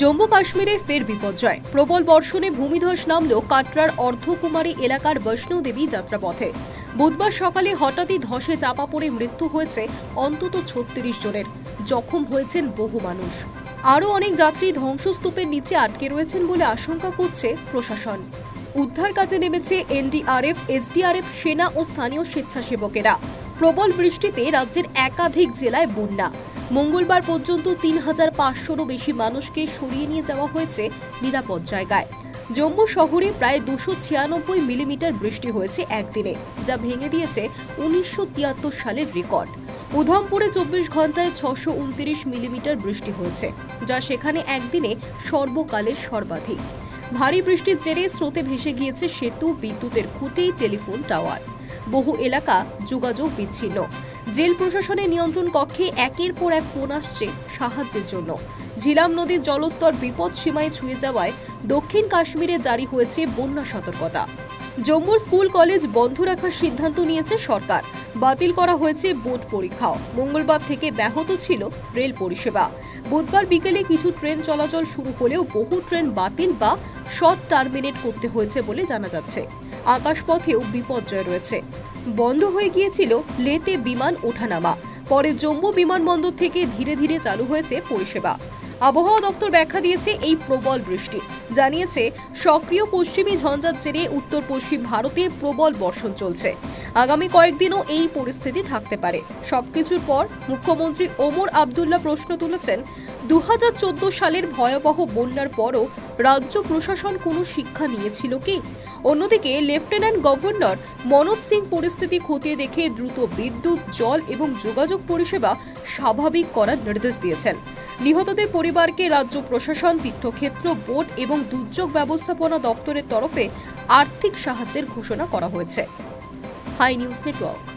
জম্মু কাশ্মীরে ফের বিপর্যয়। প্রবল বর্ষণে ভূমিধস নামল কাটরার অর্ধকুমারী এলাকার বৈষ্ণো দেবী যাত্রাপথে। বুধবার সকালে হঠাৎই ধসে চাপা পড়ে মৃত্যু হয়েছে অন্তত ৩৬ জনের। জখম হয়েছেন বহু মানুষ। আরও অনেক যাত্রী ধ্বংসস্তূপের নিচে আটকে রয়েছেন বলে আশঙ্কা করছে প্রশাসন। উদ্ধার কাজে নেমেছে এনডিআরএফ, এসডিআরএফ, সেনা ও স্থানীয় স্বেচ্ছাসেবকেরা। প্রবল বৃষ্টিতে রাজ্যের একাধিক জেলায় বন্যা। মঙ্গলবার পর্যন্ত ৩,৫০০রও বেশি মানুষকে সরিয়ে নিয়ে যাওয়া হয়েছে নিরাপদ জায়গায়। জম্মু শহরে প্রায় ২৯৬ মিলিমিটার বৃষ্টি হয়েছে একদিনে, যা ভেঙে দিয়েছে ১৯৭৩ সালের রেকর্ড। উধমপুরে ২৪ ঘন্টায় ৬২৯ মিলিমিটার বৃষ্টি হয়েছে, যা সেখানে একদিনে সর্বকালের সর্বাধিক। ভারী বৃষ্টির জেরে স্রোতে ভেসে গিয়েছে সেতু, বিদ্যুতের খুঁটি, টেলিফোন টাওয়ার। বহু এলাকা যোগাযোগ বিচ্ছিন্ন। জেল প্রশাসনের নিয়ন্ত্রণ কক্ষে একের পর এক ফোন আসছে সাহায্যের জন্য। ঝিলাম নদীর জলস্তর বিপদ সীমায় ছুঁয়ে যাওয়ায় দক্ষিণ কাশ্মীরে জারি হয়েছে বন্যা সতর্কতা। জম্মুর স্কুল কলেজ বন্ধ রাখার সিদ্ধান্ত নিয়েছে সরকার। বাতিল করা হয়েছে বোর্ড পরীক্ষাও। মঙ্গলবার থেকে ব্যাহত ছিল রেল পরিষেবা। বুধবার বিকেলে কিছু ট্রেন চলাচল শুরু হলেও বহু ট্রেন বাতিল বা শর্ট টার্মিনেট করতে হয়েছে বলে জানা যাচ্ছে। আকাশপথেও বিপর্যয় রয়েছে। বন্ধ হয়ে গিয়েছিল লেতে বিমান ওঠানামা। পরে জম্মু বিমানবন্দর থেকে ধীরে ধীরে চালু হয়েছে পরিষেবা। আবহাওয়া দপ্তর ব্যাখ্যা দিয়েছে এই প্রবল বৃষ্টি। জানিয়েছে সক্রিয় পশ্চিমী ঝঞ্ঝার জেরে উত্তর পশ্চিম ভারতে প্রবল বর্ষণ চলছে। আগামী কয়েকদিনও এই পরিস্থিতি থাকতে পারে। সবকিছুর পর মুখ্যমন্ত্রী ওমর আবদুল্লাহ প্রশ্ন তুলেছেন, ২০১৪ সালের ভয়াবহ বন্যার পরও রাজ্য প্রশাসন কোনো শিক্ষা নিয়েছিল কি? অন্যদিকে লেফটেন্যান্ট গভর্নর মনোজ সিং পরিস্থিতি খতিয়ে দেখে দ্রুত বিদ্যুৎ, জল এবং যোগাযোগ পরিষেবা স্বাভাবিক করার নির্দেশ দিয়েছেন। নিহতদের পরিবারকে রাজ্য প্রশাসন, তীর্থক্ষেত্র বোর্ড এবং দুর্যোগ ব্যবস্থাপনা দপ্তরের তরফে আর্থিক সাহায্যের ঘোষণা করা হয়েছে। High news network.